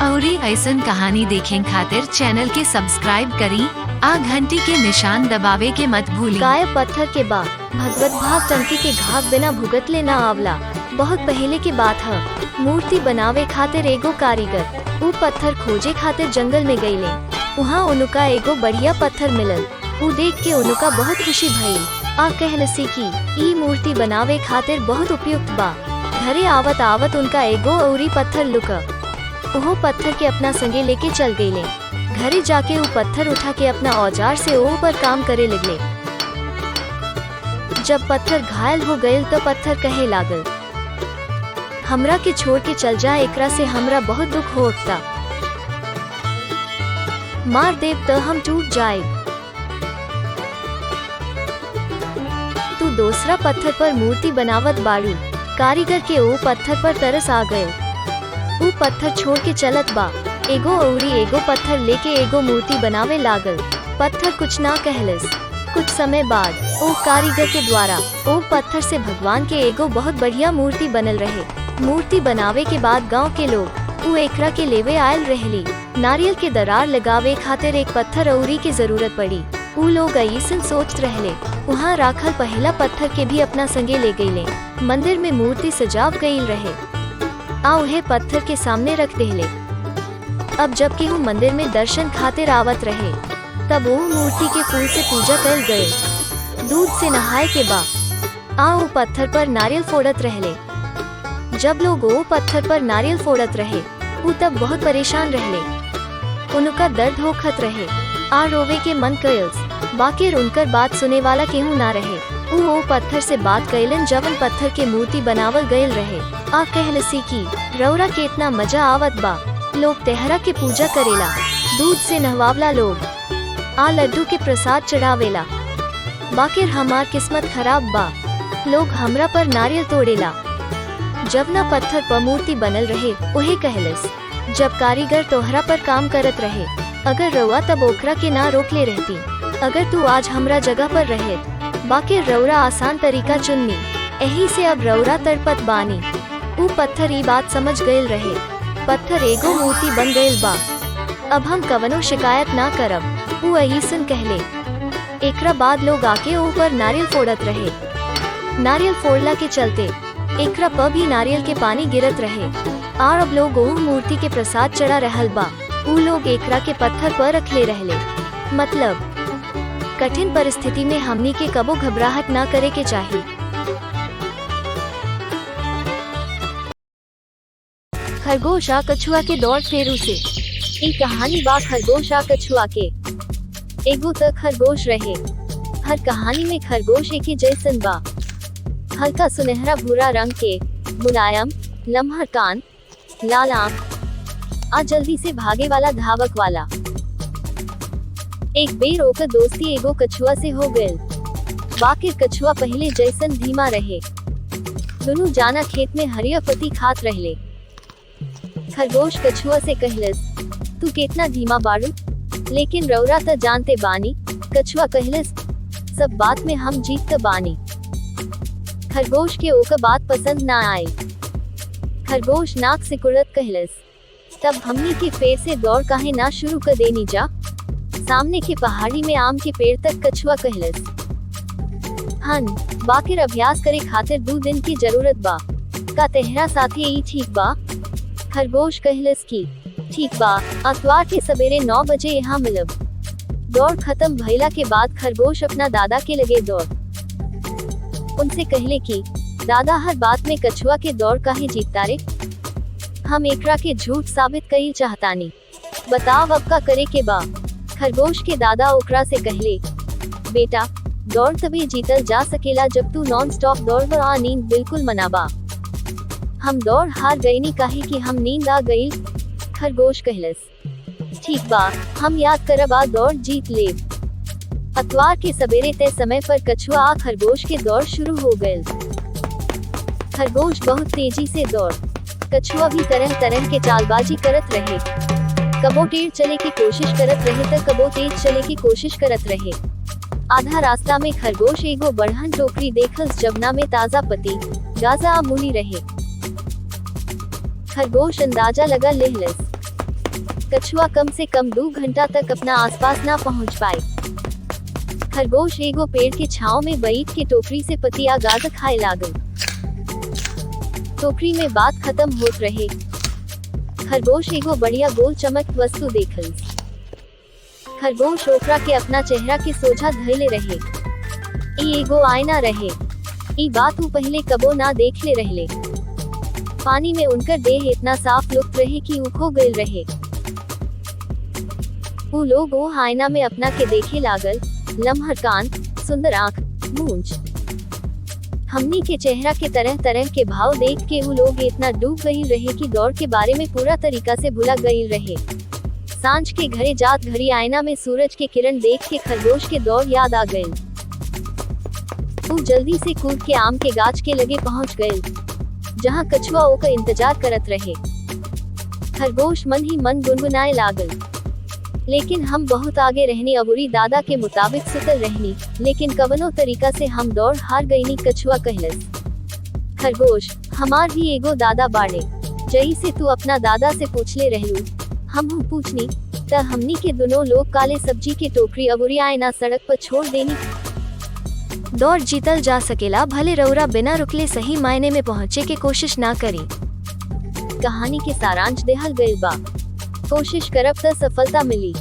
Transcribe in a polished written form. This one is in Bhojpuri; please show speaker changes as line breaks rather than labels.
अउरी ऐसन कहानी देखें खातिर चैनल के सब्सक्राइब करी आ घंटी के निशान दबावे के मत भूली।
गाय पत्थर के बा भगवत भाग टंकी के घाव बिना भुगत ले ना आवला। बहुत पहले की बात है, मूर्ति बनावे खातिर एगो कारीगर ऊ पत्थर खोजे खातिर जंगल में गईले। वहाँ उनका एगो बढ़िया पत्थर मिलल। ऊ देख के उनका बहुत खुशी भइल आ कहलसी की ई मूर्ति बनावे खातिर बहुत उपयुक्त बा। घरे आवत आवत उनका एगो औरी पत्थर लुका। वो पत्थर के अपना संगे लेके चल गईले। घरे जाके वो पत्थर उठा के अपना औजार से ओ पर काम करे लगले। जब पत्थर घायल हो गए तो पत्थर कहे लागल, हमरा के छोड़ के चल जा, एकरा से हमरा बहुत दुख होता। मार देव तो हम टूट जाए। तू दूसरा पत्थर पर मूर्ति बनावत बाड़ू। कारीगर के ओ पत्थर पर तरस आ गए। ऊ पत्थर छोड़ के चलत बा। एगो औरी एगो पत्थर लेके एगो मूर्ति बनावे लागल। पत्थर कुछ ना कहलस। कुछ समय बाद ओ कारीगर के द्वारा ओ पत्थर से भगवान के एगो बहुत बढ़िया मूर्ति बनल रहे। मूर्ति बनावे के बाद गांव के लोग ऊ एकरा के लेवे आयल रहली। नारियल के दरार लगावे खातिर एक पत्थर औरी की जरूरत पड़ी। ऊ लोग ऐसन सोचत रहले। वहाँ राखल पहला पत्थर के भी अपना संगे ले गईले। मंदिर में मूर्ति सजाव गईल रहे आ उन्हें पत्थर के सामने रख देले। अब जब केहू मंदिर में दर्शन खातिर आवत रहे तब वो मूर्ति के फूल से पूजा कर गए। दूध से नहाए के बाद आ वो पत्थर पर नारियल फोड़त रहले। जब लोग वो पत्थर पर नारियल फोड़त रहे वो तब बहुत परेशान रहले। उनका दर्द होखत रहे आ रोवे के मन कयल्स, बाकी उनकर बात सुने वाला केहू ना रहे। वो पत्थर से बात कइलन जवन पत्थर के मूर्ति बनावल गयल रहे। आ कहलसी की रौरा के इतना मजा आवत बा। लोग तेहरा के पूजा करेला, दूध से नहवावला लोग आ लड्डू के प्रसाद चढ़ावेला। बाकिर हमार किस्मत खराब बा, लोग हमरा पर नारियल तोड़ेला। जब ना पत्थर पर मूर्ति बनल रहे उहे कहलस, जब कारीगर तोहरा पर काम करत रहे, अगर रउआ तब ओकरा के ना रोक ले रहती। अगर तू आज हमरा जगह पर रहे बाकी रौरा आसान तरीका चुननी, यही से अब रौरा तड़पत बानी। ऊ पत्थर ई बात समझ गयल रहे। पत्थर एगो मूर्ति बन गयल बा। अब हम कवनो शिकायत ना करब। ऊ ऐसन कहले। एकरा बाद लोग आके ऊपर नारियल फोड़त रहे। नारियल फोड़ला के चलते एकरा पर भी नारियल के पानी गिरत रहे और अब लोग वो मूर्ति के प्रसाद चढ़ा रहल बा। ऊ लोग एकरा के पत्थर पर रख ले रहले। मतलब कठिन परिस्थिति में हमनी के कबो घबराहट ना करे के चाहिए। खरगोश आ कछुआ के दौड़ फेरू से। ई कहानी बा खरगोश आ कछुआ के। एगो त खरगोश रहे। हर कहानी में खरगोश एक ही जैसन बा। हल्का सुनहरा भूरा रंग के, मुलायम, लम्हर कान, लाल आँख आ जल्दी से भागे वाला, धावक वाला। एक बेर ओकर दोस्ती एगो कछुआ से हो गयल। बाकिर कछुआ पहले जैसन धीमा रहे। दोनों जाना खेत में हरिया पत्ती खात रहले। खरगोश कछुआ से कहलस, तू कितना धीमा बाड़ू, लेकिन रौरा त जानते बानी। कछुआ कहलस, सब बात में हम जीत त बानी। खरगोश के ओकर बात पसंद ना आए। खरगोश नाक से कुड़त कहलस, तब हमनी के पेड़ से दौड़ काहे ना शुरू कर देनी जा। सामने के पहाड़ी में आम के पेड़ तक कछुआ कहलस। हन बाकिर अभ्यास करे खातिर 2 दिन की जरूरत बा। का तेहरा साथी ई ठीक बा? खरगोश कहलस की ठीक बा, अतवार के सवेरे 9 बजे यहाँ मिलब। दौड़ खत्म भइला के बाद खरगोश अपना दादा के लगे दौड़। उनसे कहले की दादा, हर बात में कछुआ के दौड़ काहे जीतता रे? हम एकरा के झूठ साबित कईल चाहतानी, बताव अब का करे के बा। खरगोश के दादा ओकरा से कहले, बेटा, दौड़ तभी जीतल जा सकेला जब तू नॉन स्टॉप दौड़ आ नींद बिल्कुल मनाबा। हम दौड़ हार गईनी काहे कि हम नींद आ गई। खरगोश कहलस, ठीक बा, हम याद करब आ दौड़ जीत लेब। अतवार के सवेरे तय समय पर कछुआ आ खरगोश के दौड़ शुरू हो गयल। खरगोश बहुत तेजी से दौड़, कछुआ भी तरह तरह के चालबाजी करत रहे। कबो टेढ़ चले की कोशिश करत रहे तो कबो तेज चले की कोशिश करत रहे। आधा रास्ता में खरगोश एगो बढ़हन टोकरी देखलस जवना में ताजा पत्ती, गाजा आ मूली रहे। खरगोश अंदाजा लगा लेहलस, कछुआ कम से कम 2 घंटा तक अपना आसपास ना पहुंच पाए। खरगोश एगो पेड़ के छांव में बैठ के टोकरी से पतिया गाद खाए लागल। टोकरी में बात खत्म होत रहे। खरगोश एगो बढ़िया गोल चमक वस्तु देखल। खरगोश ओकरा के अपना चेहरा के सोझा धइले रहे। ई एगो आईना रहे। ई बात ऊ पहले कबो ना देखले रहले। पानी में उनकर देह इतना साफ लुप्त रहे कि ऊ खो गइल रहे। ऊ लोग वो आईना में अपना के देखे लागल, लम्हर कान, सुंदर आँख, मूंछ। हमनी के चेहरा के तरह तरह के भाव देख के ऊ लोग इतना डूब गई रहे कि दौड़ के बारे में पूरा तरीका से भुला गई रहे। सांझ के घरे जात घड़ी आईना में सूरज के किरण देख के खरगोश के दौड़ याद आ गई। वो जल्दी से कूद के आम के गाछ के लगे पहुंच गए, जहां कछुआ ओका इंतजार करत रहे। खरगोश मन ही मन गुनगुनाए लागल, लेकिन हम बहुत आगे रहनी अबूरी दादा के मुताबिक सुतल रहनी, लेकिन कवनो तरीका से हम दौड़ हार गईनी। कछुआ कहलस, खरगोश, हमार भी एगो दादा बाड़े, जई से तू अपना दादा से पूछले रहलू, हम पूछनी त हमनी के दोनों लोग काले सब्जी के टोकरी अबूरी आईना सड़क पर छोड़ देनी। दौड़ जीतल जा सकेला, भले रउरा बिना रुकले सही मायने में पहुँचे के कोशिश ना करी। कहानी के सारांश देहल गइल बा। कोशिश करब त सफलता मिली।